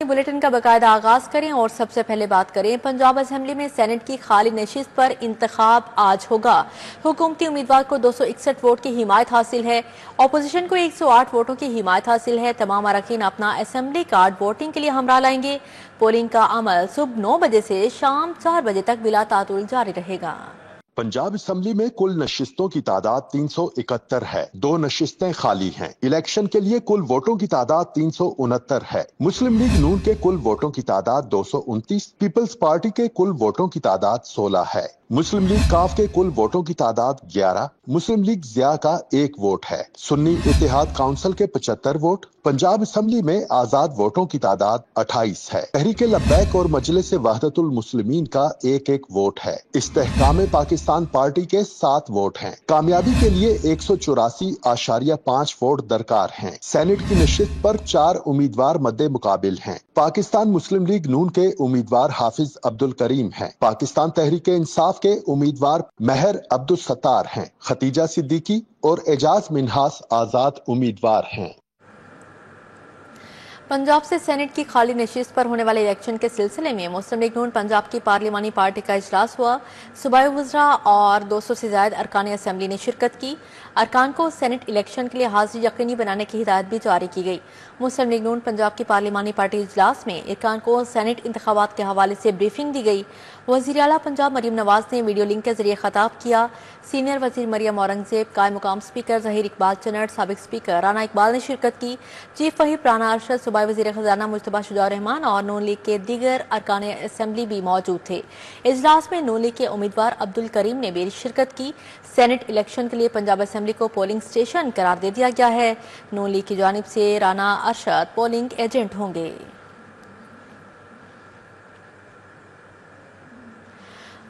Bulletin का बाकायदा आगाज करें और सबसे पहले बात करें पंजाब असेंबली में सेनेट की खाली नशिस्त पर इंतखाब आज होगा। हुकूमती उम्मीदवार को 261 वोट की हिमायत हासिल है। अपोजिशन को 108 वोटों की हिमायत हासिल है। तमाम अरकान अपना असेंबली कार्ड वोटिंग के लिए हमरा लाएंगे। पोलिंग का अमल सुबह 9 बजे से शाम 4 बजे तक बिला तातुल जारी रहेगा। पंजाब असेंबली में कुल नशिस्तों की तादाद 371 है। 2 नशिस्तें खाली हैं। इलेक्शन के लिए कुल वोटों की तादाद 369 है। मुस्लिम लीग नून के कुल वोटों की तादाद 229, पीपल्स पार्टी के कुल वोटों की तादाद 16 है। मुस्लिम लीग काफ के कुल वोटों की तादाद 11, मुस्लिम लीग जिया का 1 वोट है। सुन्नी इत्तेहाद काउंसिल के 75 वोट। पंजाब असेंबली में आजाद वोटों की तादाद 28 है। तहरीक लब्बैक और मजलिस वहदतुल मुस्लिमीन का 1-1 वोट है। इस्तेहकाम पाकिस्तान पार्टी के 7 वोट हैं। कामयाबी के लिए 184.5 वोट दरकार हैं। सेनेट की नशिस्त पर 4 उम्मीदवार मद्दे मुकाबिल हैं। पाकिस्तान मुस्लिम लीग नून के उम्मीदवार हाफिज अब्दुल करीम हैं। पाकिस्तान तहरीक इंसाफ के उम्मीदवार महर अब्दुल सत्तार हैं। खतीजा सिद्दीकी और एजाज मिन्हास आजाद उम्मीदवार हैं। पंजाब से सेनेट की खाली नशिस्त पर होने वाले इलेक्शन के सिलसिले में मुस्लिम लीग नून पंजाब की पार्लिमानी पार्टी का इजलास हुआ। सूबाई वज़रा और 200 से ज्यादा अरकान असेंबली ने शिरकत की। अरकान को सेनेट इलेक्शन के लिए हाजिरी यकीनी बनाने की हिदायत भी जारी की गई। मुस्लिम लीग नून पंजाब की पार्लिमानी पार्टी इजलास में अरकान को सेनेट इंतखाबात के हवाले से ब्रीफिंग दी गई। वज़ीर आला पंजाब मरीम नवाज ने वीडियो लिंक के जरिए खिताब किया। सीनियर वज़ीर मरियम औरंगजेब, कायम मुकाम स्पीकर ज़हीर इकबाल चन्नट, साबिक स्पीकर राना इकबाल ने शिरकत की। चीफ वहीप राना अरशद, सूबाई वज़ीर खजाना मुज्तबा शुजा रहमान और नून लीग के दीगर अरकान असेंबली भी मौजूद थे। इजलास में नून लीग के उम्मीदवार अब्दुल करीम ने भी शिरकत की। सेनेट इलेक्शन के लिए पंजाब असेंबली को पोलिंग स्टेशन करार दे दिया गया है। नून लीग की जानिब से राना अरशद पोलिंग एजेंट होंगे।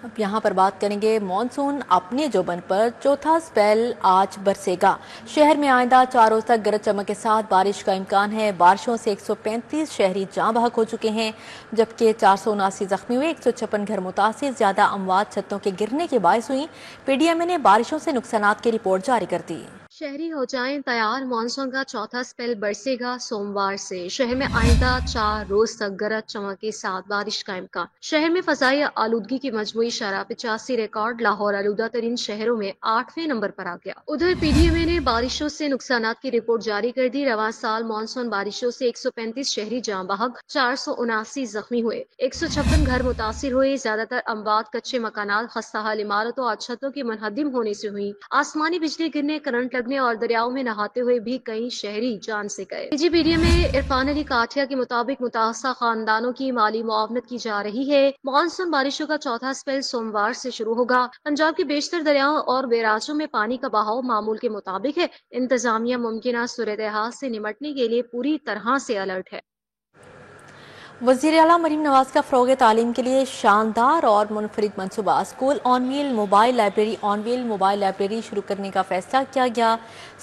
अब यहाँ पर बात करेंगे मॉनसून अपने जोबन पर चौथा स्पेल आज बरसेगा। शहर में आइंदा 4 रोज तक गरज चमक के साथ बारिश का इम्कान है। बारिशों से 135 शहरी जाँ बहक हो चुके हैं, जबकि 479 जख्मी हुए। 156 घर मुतासिर। ज्यादा अमवात छतों के गिरने के बायस हुई। पीडीएमए ने बारिशों से नुकसानात की रिपोर्ट जारी कर दी। शहरी हो जाएं तैयार, मानसून का चौथा स्पेल बरसेगा सोमवार से। शहर में आइंदा 4 रोज तक गरज चमक के साथ बारिश का इम्कान। शहर में फजाई आलूदगी की मजमूई शरह 85 रिकॉर्ड। लाहौर आलूदा तरीन शहरों में 8वें नंबर पर आ गया। उधर पीडीएमए ने बारिशों से नुकसानात की रिपोर्ट जारी कर दी। रवां साल मानसून बारिशों से 135 शहरी जाँ बहक, 479 जख्मी हुए। 156 घर मुतासिर हुए। ज्यादातर अमवात कच्चे मकानात, खस्ताहाल इमारतों और छतों की मुनहदिम होने से हुई। आसमानी बिजली गिरने, करंट लगने और दरियाओं में नहाते हुए भी कई शहरी जान से गए। पीडीएमए इरफान अली काठिया के मुताबिक मुतासरा खानदानों की माली मुआवनत की जा रही है। मानसून बारिशों का चौथा स्पेल सोमवार से शुरू होगा। पंजाब के बेशतर दरियाओं और बैराजों में पानी का बहाव मामूल के मुताबिक है। इंतजामिया मुमकिन सूरत-ए-हाल से निमटने के लिए पूरी तरह से अलर्ट है। वज़ीर आला मरीम नवाज का फ़रोग़ तालीम के लिए शानदार और मुनफरिद मनसूबा school on wheel mobile library on wheel mobile library शुरू करने का फैसला किया गया।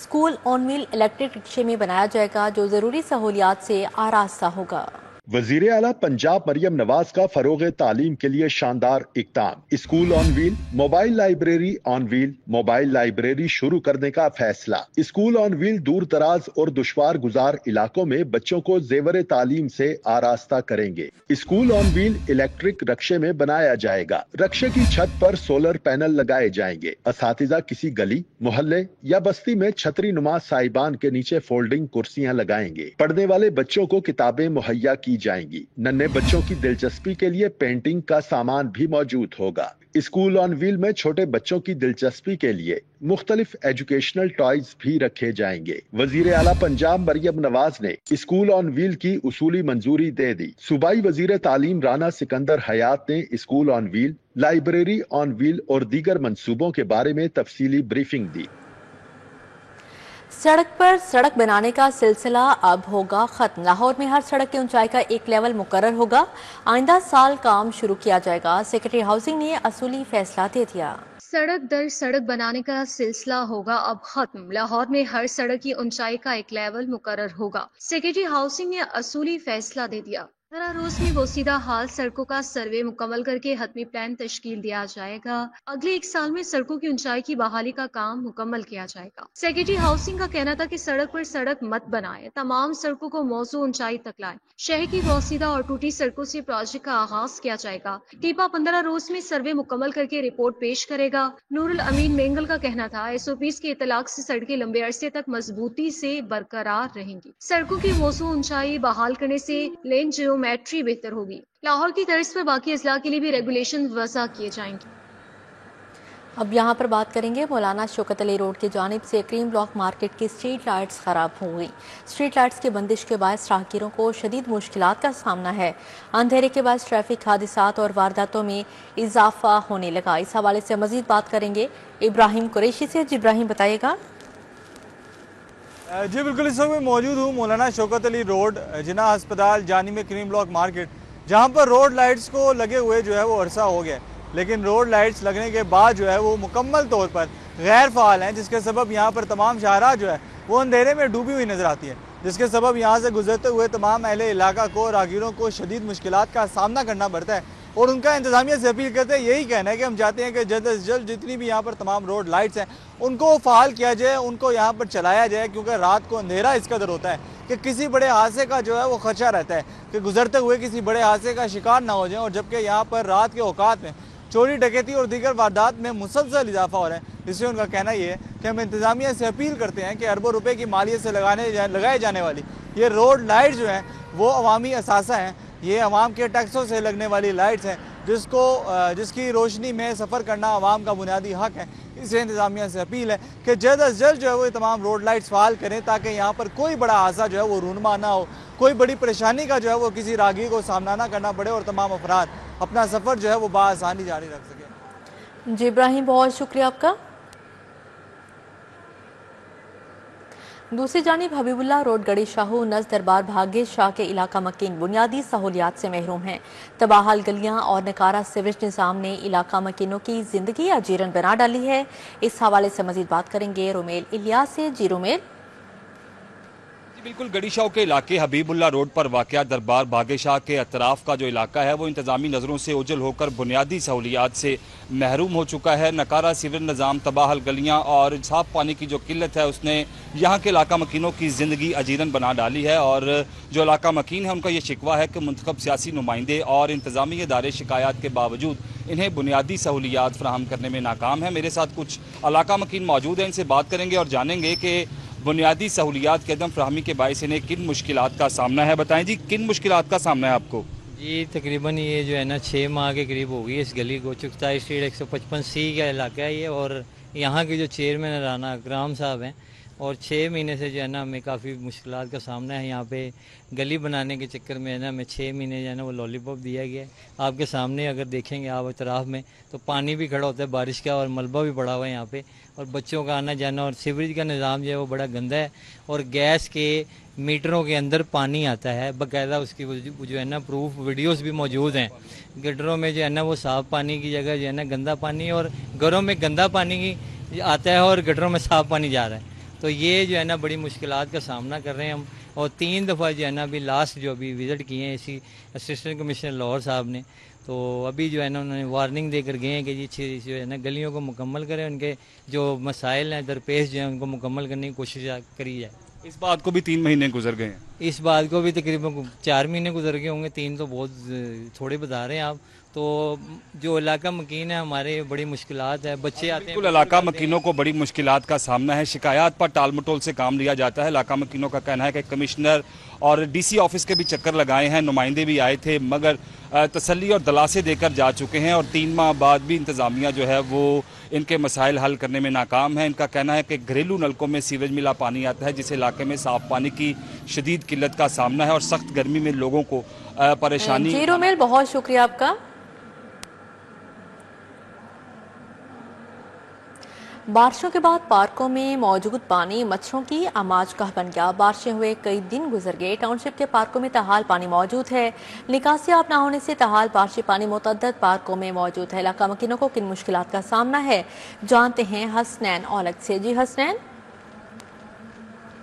स्कूल ऑन व्हील इलेक्ट्रिक रिक्शे में बनाया जाएगा, जो ज़रूरी सहूलियात से आरास्ता होगा। वजीर आला पंजाब मरियम नवाज का फरोग तालीम के लिए शानदार इक़दाम। School on wheel mobile library on wheel mobile library शुरू करने का फैसला। स्कूल ऑन व्हील दूर दराज और दुश्वार गुजार इलाकों में बच्चों को जेवर तालीम से आरास्ता करेंगे। स्कूल ऑन व्हील इलेक्ट्रिक रक्शे में बनाया जाएगा। रक्शे की छत पर सोलर पैनल लगाए जाएंगे। असातिज़ा किसी गली, मोहल्ले या बस्ती में छतरी नुमा साइबान के नीचे फोल्डिंग कुर्सियां लगाएंगे। पढ़ने वाले बच्चों को किताबें मुहैया की जाएंगी। नन्हे बच्चों की दिलचस्पी के लिए पेंटिंग का सामान भी मौजूद होगा। स्कूल ऑन व्हील में छोटे बच्चों की दिलचस्पी के लिए मुख्तलिफ एजुकेशनल टॉयज भी रखे जाएंगे। वजीर आला पंजाब मरियम नवाज ने स्कूल ऑन व्हील की उसूली मंजूरी दे दी। सूबाई वजीर तालीम राना सिकंदर हयात ने school on wheel, library on wheel और दीगर मंसूबों के बारे में तफसीली ब्रीफिंग दी। सड़क पर सड़क बनाने का सिलसिला अब होगा खत्म। लाहौर में हर सड़क की ऊंचाई का एक लेवल मुकर्रर होगा। आइंदा साल काम शुरू किया जाएगा। सेक्रेटरी हाउसिंग ने असूली फैसला दे दिया। सड़क दर सड़क बनाने का सिलसिला होगा अब खत्म। लाहौर में हर सड़क की ऊंचाई का एक लेवल मुकर्रर होगा। सेक्रेटरी हाउसिंग ने असूली फैसला दे दिया। 15 रोज में बोसीदा हाल सड़कों का सर्वे मुकम्मल करके हतमी प्लान तश्कील दिया जाएगा। अगले 1 साल में सड़कों की ऊंचाई की बहाली का काम मुकम्मल किया जाएगा। सेक्रेटरी हाउसिंग का कहना था कि सड़क पर सड़क मत बनाए, तमाम सड़कों को मौजू ऊंचाई तक लाए। शहर की बोसीदा और टूटी सड़कों से प्रोजेक्ट का आगाज किया जाएगा। टीपा 15 रोज में सर्वे मुकम्मल करके रिपोर्ट पेश करेगा। नूरुल अमीन मेंगल का कहना था SOPs के इतलाक से सड़कें लंबे अरसे तक मजबूती से बरकरार रहेंगी। सड़कों की मौजू ऊंचाई बहाल करने से लेन जियोमेट्री बेहतर होगी। लाहौर की तर्ज पर बाकी अजला के लिए भी रेगुलेशन वज़ा किए जाएंगे। अब यहाँ पर बात करेंगे मौलाना शौकत अली रोड की जानिब से क्रीम ब्लॉक मार्केट की स्ट्रीट लाइट्स ख़राब हो गई। स्ट्रीट लाइट्स की बंदिश के बायस राहगीरों को शदीद मुश्किलात का सामना है। अंधेरे के बाद ट्रैफिक हादसात और वारदातों में इजाफा होने लगा। इस हवाले से मजीद बात करेंगे इब्राहिम कुरैशी से। जी इब्राहिम बताइएगा। जी बिल्कुल, इस वक्त मैं मौजूद हूँ मौलाना शौकत अली रोड जिना अस्पताल जानिब क्रीम ब्लॉक मार्केट, जहाँ पर रोड लाइट्स को लगे हुए जो है वो अरसा हो गया, लेकिन रोड लाइट्स लगने के बाद जो है वो मुकम्मल तौर पर गैर फ़ाल हैं, जिसके सबब यहाँ पर तमाम शाहराह जो है वो अंधेरे में डूबी हुई नज़र आती है, जिसके सबब यहाँ से गुजरते हुए तमाम अहले इलाका को राहगीरों को शदीद मुश्किलात का सामना करना पड़ता है। और उनका इंतज़ामिया से अपील करते हैं, यही कहना है कि हम चाहते हैं कि जल्द से जल्द जितनी भी यहाँ पर तमाम रोड लाइट्स हैं उनको फ़ाल किया जाए, उनको यहाँ पर चलाया जाए, क्योंकि रात को अंधेरा इस कदर होता है कि किसी बड़े हादसे का जो है वो खदशा रहता है कि गुजरते हुए किसी बड़े हादसे का शिकार ना हो जाए। और जबकि यहाँ पर रात के औकात में चोरी डकैती और दीगर वारदात में मुसलसल इजाफा हो रहा है, इसलिए उनका कहना ये है कि हम इंतज़ामिया से अपील करते हैं कि अरबों रुपए की मालियत से लगाए जाने वाली ये रोड लाइट जो हैं वो अवामी असासा हैं, ये अवाम के टैक्सों से लगने वाली लाइट्स हैं, जिसकी रोशनी में सफ़र करना अवाम का बुनियादी हक है। इससे इंतज़ामिया से अपील है कि जल्द अज जल्द जो है वो तमाम रोड लाइट्स फ़ाल करें, ताकि यहाँ पर कोई बड़ा हादसा जो है वो रूनमा ना हो, कोई बड़ी परेशानी का जो है वो किसी राहगीर को सामना ना करना पड़े और तमाम अफराद अपना सफ़र जो है वो बाआसानी जारी रख सकें। जी इब्राहिम, बहुत शुक्रिया आपका। दूसरी जानिब हबीबुल्लाह रोड गड़ी शाहू नज़ दरबार भाग्य शाह के इलाका मकीन बुनियादी सहूलियात से महरूम हैं। तबाहाल गलियां और नकारा सीवरेज निज़ाम ने इलाका मकीनों की जिंदगी अजीरन बना डाली है। इस हवाले से मजीद बात करेंगे रोमेल इलियास से। जी रोमेल। बिल्कुल, गड़ी शाह के इलाके हबीबुल्लाह रोड पर वाक़या दरबार भाग्य शाह के अतराफ का जो इलाका है वो इंतज़ामी नज़रों से ओझल होकर बुनियादी सहूलियात से महरूम हो चुका है। नकारा सीवरेज निज़ाम, तबाहल गलियाँ और साफ पानी की जो किल्लत है उसने यहाँ के इलाका मकीनों की ज़िंदगी अजीरन बना डाली है। और जो इलाका मकीन है उनका ये शिकवा है कि मुंतखब सियासी नुमाइंदे और इंतज़ामी इदारे शिकायत के बावजूद इन्हें बुनियादी सहूलियात फराहम करने में नाकाम है। मेरे साथ कुछ इलाका मकीन मौजूद हैं, इनसे बात करेंगे और जानेंगे कि बुनियादी सहूलियात के अदम फराहमी के बायस इन्हें किन मुश्किलात का सामना है। बताएं जी, किन मुश्किलात का सामना है आपको? जी तकरीबन ये जो है ना 6 माह के करीब हो गई इस गली को। चुगताई स्ट्रीट 155C का इलाका है ये, और यहाँ के जो चेयरमैन राना अकराम साहब हैं, और 6 महीने से जो है ना हमें काफ़ी मुश्किलात का सामना है। यहाँ पे गली बनाने के चक्कर में है ना हमें 6 महीने जो है ना वो लॉलीपॉप दिया गया है। आपके सामने अगर देखेंगे आप अतराफ में तो पानी भी खड़ा होता है बारिश का, और मलबा भी पड़ा हुआ है यहाँ पे, और बच्चों का आना जाना, और सीवरेज का निज़ाम जो है वो बड़ा गंदा है, और गैस के मीटरों के अंदर पानी आता है बाकायदा। उसकी जो है ना प्रूफ वीडियोस भी मौजूद हैं। गटरों में जो है ना वो साफ़ पानी की जगह जो है ना गंदा पानी, और घरों में गंदा पानी आता है और गटरों में साफ़ पानी जा रहा है। तो ये जो है ना बड़ी मुश्किलात का सामना कर रहे हैं हम। और 3 दफ़ा जो है ना अभी लास्ट जो अभी विज़िट किए हैं इसी असिस्टेंट कमिश्नर लाहौर साहब ने, तो अभी जो है ना उन्होंने वार्निंग देकर गए हैं कि जी जो है ना गलियों को मुकम्मल करें, उनके जो मसाइल हैं दरपेश जो है उनको मुकम्मल करने की कोशिश करी जाए। इस बात को भी 3 महीने गुजर गए हैं। इस बात को भी तकरीबन 4 महीने गुजर गए होंगे, 3 तो बहुत थोड़े बता रहे हैं आप। तो जो इलाका मकीन है हमारे बड़ी मुश्किलात है, बच्चे आते हैं। बिल्कुल, इलाका मकीनों को बड़ी मुश्किलात का सामना है। शिकायत पर टाल मटोल से काम लिया जाता है। इलाका मकीनों का कहना है कि कमिश्नर और DC ऑफिस के भी चक्कर लगाए हैं, नुमाइंदे भी आए थे, मगर तसल्ली और दलासे देकर जा चुके हैं, और 3 माह बाद भी इंतज़ामिया जो है वो इनके मसाइल हल करने में नाकाम है। इनका कहना है कि घरेलू नलकों में सीवरेज मिला पानी आता है, जिस इलाके में साफ पानी की शदीद किल्लत का सामना है, और सख्त गर्मी में लोगों को परेशानी। जी रोमेल, बहुत शुक्रिया आपका। बारिशों के बाद पार्कों में मौजूद पानी मच्छरों की आमाजगाह बन गया। बारिशें हुए कई दिन गुजर गए। टाउनशिप के पार्कों में तहाल पानी मौजूद है। निकासियाब न होने से तहाल बारिशी पानी मुतअद्दिद पार्कों में मौजूद है। इलाका मकीनों को किन मुश्किलात का सामना है जानते हैं हसनैन औलख से। जी हसनैन।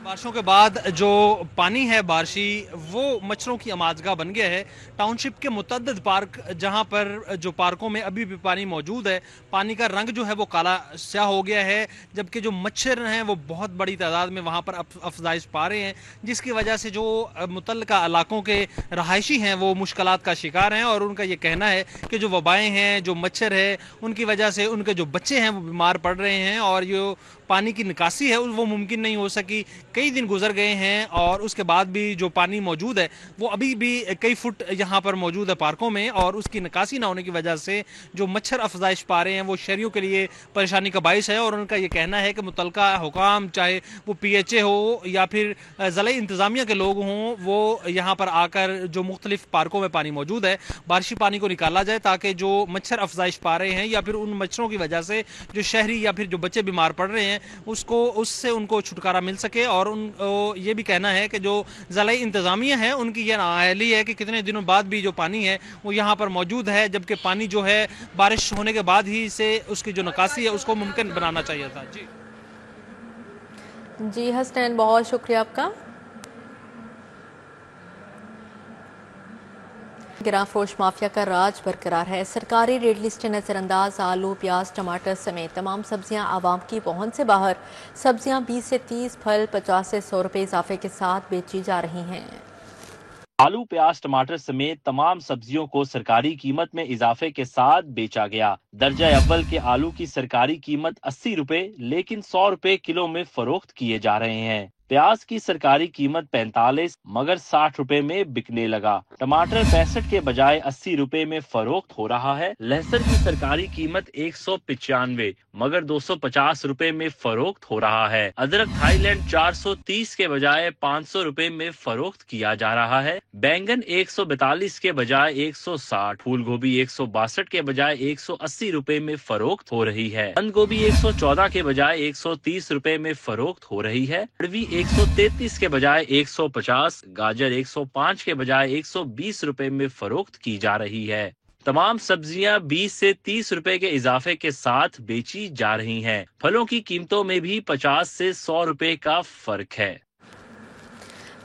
बारिशों के बाद जो पानी है बारिशी वो मच्छरों की आमाजगाह बन गया है। टाउनशिप के मुतअद्दिद पार्क जहां पर जो पार्कों में अभी भी पानी मौजूद है, पानी का रंग जो है वो काला स्याह हो गया है, जबकि जो मच्छर हैं वो बहुत बड़ी तादाद में वहां पर अफजाइश पा रहे हैं, जिसकी वजह से जो मुतल्लिका इलाकों के रहायशी हैं वो मुश्किलात का शिकार हैं। और उनका ये कहना है कि जो वबाएँ हैं, जो मच्छर है, उनकी वजह से उनके जो बच्चे हैं वो बीमार पड़ रहे हैं और जो पानी की निकासी है वो मुमकिन नहीं हो सकी। कई दिन गुजर गए हैं और उसके बाद भी जो पानी मौजूद है वो अभी भी कई फुट यहाँ पर मौजूद है पार्कों में, और उसकी निकासी ना होने की वजह से जो मच्छर अफजाइश पा रहे हैं वो शहरियों के लिए परेशानी का बाइस है। और उनका ये कहना है कि मुतल्लिका हुकाम, चाहे वो PHA हो या फिर ज़िला इंतज़ामिया के लोग हों, वो यहाँ पर आकर जो मुख्तलिफ पार्कों में पानी मौजूद है, बारिशी पानी को निकाला जाए ताकि जो मच्छर अफजाइश पा रहे हैं या फिर उन मच्छरों की वजह से जो शहरी या फिर जो बच्चे बीमार पड़ रहे हैं उससे उनको छुटकारा मिल सके। और ये भी कहना है कि जो ज़िला इंतज़ामिया है उनकी ये नाअहली है कि कितने दिनों बाद भी जो पानी है वो यहाँ पर मौजूद है, जबकि पानी जो है बारिश होने के बाद ही से उसकी जो निकासी है उसको मुमकिन बनाना चाहिए था। जी हसनैन, बहुत शुक्रिया आपका। गिराफरोश माफिया का राज बरकरार है। सरकारी रेट लिस्टें नजरअंदाज, आलू, प्याज, टमाटर समेत तमाम सब्जियां आवाम की पहुंच से बाहर। सब्जियां 20 से 30, फल 50 से 100 रुपए इजाफे के साथ बेची जा रही हैं। आलू, प्याज, टमाटर समेत तमाम सब्जियों को सरकारी कीमत में इजाफे के साथ बेचा गया। दर्जा अव्वल के आलू की सरकारी कीमत 80 रुपए लेकिन 100 रुपए किलो में फरोख्त किए जा रहे हैं। प्याज की सरकारी कीमत 45 मगर 60 रुपए में बिकने लगा। टमाटर 65 के बजाय 80 रुपए में फरोख्त हो रहा है। लहसुन की सरकारी कीमत 195 मगर 250 रुपए में फरोख्त हो रहा है। अदरक थाईलैंड 430 के बजाय 500 रुपए में फरोख्त किया जा रहा है। बैंगन 142 के बजाय 160, फूल गोभी 162 के बजाय 180 रुपए में फरोख्त हो रही है। बंद गोभी 114 के बजाय 130 रुपए में फरोख्त हो रही है। 133 के बजाय 150, गाजर 105 के बजाय 120 रुपए में फरोख्त की जा रही है। तमाम सब्जियां 20 से 30 रुपए के इजाफे के साथ बेची जा रही हैं। फलों की कीमतों में भी 50 से 100 रुपए का फर्क है।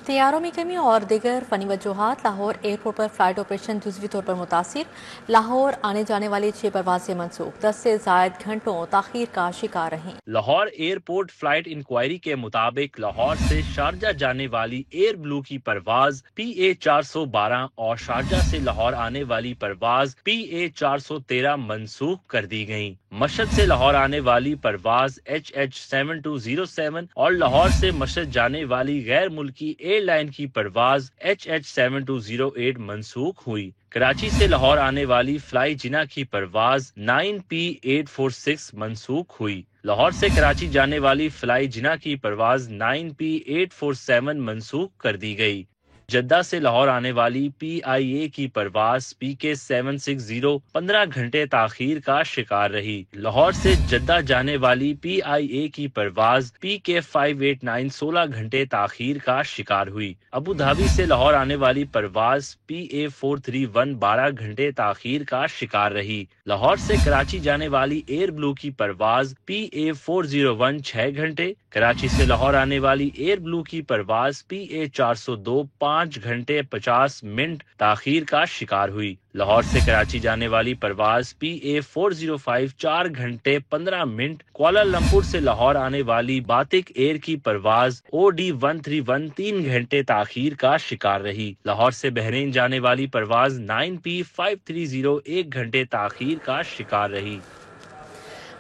तैयारों में कमी और दीगर फनी वजूहात। लाहौर एयरपोर्ट पर फ्लाइट ऑपरेशन जुज़वी तौर पर मुतासिर। लाहौर आने जाने वाली 6 परवाजें मनसूख, 10 से ज़ायद घंटों ताखीर का शिकार रहीं। लाहौर एयरपोर्ट फ्लाइट इंक्वायरी के मुताबिक लाहौर से शारजा जाने वाली एयर ब्लू की परवाज PA 412 और शारजा से लाहौर आने वाली परवाज PA 413 मनसूख कर दी गयी। मशहद से लाहौर आने वाली परवाज HH 7207 और लाहौर से मशहद जाने वाली गैर मुल्की एयरलाइन की परवाज HH 7208 मनसूख हुई। कराची से लाहौर आने वाली फ्लाई जिना की परवाज 9P 846 मनसूख हुई। लाहौर से कराची जाने वाली फ्लाई जिना की परवाज 9P 847 मनसूख कर दी गई। जद्दा से लाहौर आने वाली PIA की परवाज PK 760 15 घंटे ताखीर का शिकार रही। लाहौर से जद्दा जाने वाली PIA की परवाज PK 589 16 घंटे ताखीर का शिकार हुई। अबू धाबी से लाहौर आने वाली परवाज PA 431 12 घंटे ताखीर का शिकार रही। लाहौर से कराची जाने वाली एयर ब्लू की परवाज PA 401 6 घंटे, कराची से लाहौर आने वाली एयर ब्लू की परवाज PA 402 5 घंटे 50 मिनट ताखीर का शिकार हुई। लाहौर से कराची जाने वाली परवाज PA 405 4 घंटे 15 मिनट, कुआलालंपुर से लाहौर आने वाली बातिक एयर की परवाज OD 131 3 घंटे ताखीर का शिकार रही। लाहौर से बहरीन जाने वाली परवाज 9P 530 1 घंटे ताखीर का शिकार रही।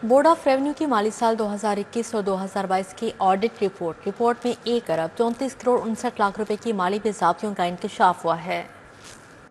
बोर्ड ऑफ रेवेन्यू की माली साल 2021 और 2022 की ऑडिट रिपोर्ट में 1 अरब 34 करोड़ 59 लाख रुपए की माली बेज़ाब्तियों का इंकशाफ हुआ है।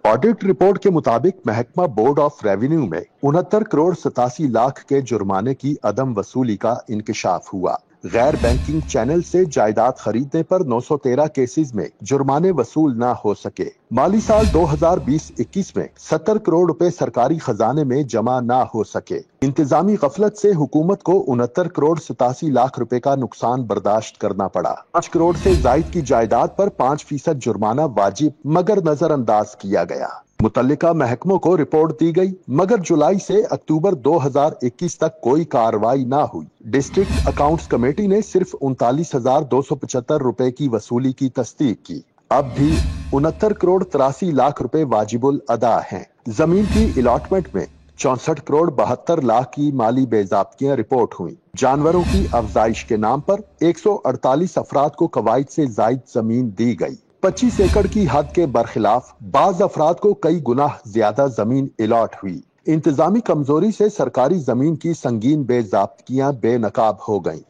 ऑडिट रिपोर्ट के मुताबिक महकमा बोर्ड ऑफ रेवेन्यू में 69 करोड़ 87 लाख के जुर्माने की अदम वसूली का इंकशाफ हुआ। गैर बैंकिंग चैनल से जायदाद खरीदने पर 913 केसेस में जुर्माने वसूल न हो सके। माली साल 2020-21 में 70 करोड़ रुपए सरकारी खजाने में जमा न हो सके। इंतजामी गफलत से हुकूमत को 69 करोड़ 87 लाख रुपए का नुकसान बर्दाश्त करना पड़ा। 5 करोड़ से जायद की जायदाद पर 5% जुर्माना वाजिब मगर नजरअंदाज किया गया। मुतल्लिका महकमों को रिपोर्ट दी गई, मगर जुलाई से अक्टूबर 2021 तक कोई कार्रवाई ना हुई। डिस्ट्रिक्ट अकाउंट्स कमेटी ने सिर्फ 39,275 रुपए की वसूली की तस्दीक की। अब भी 69 करोड़ 83 लाख रुपए वाजिबुल अदा हैं। जमीन की अलॉटमेंट में 64 करोड़ 72 लाख की माली बेज़ाब्तियां रिपोर्ट हुई। जानवरों की अफजाइश के नाम पर 148 अफराद को कवायद से जायद जमीन दी गई। 25 एकड़ की हद के बरखिलाफ बाज अफराद को कई गुना ज्यादा जमीन अलॉट हुई। इंतजामी कमजोरी से सरकारी जमीन की संगीन बेज़ाब्तियां बेनकाब हो गईं।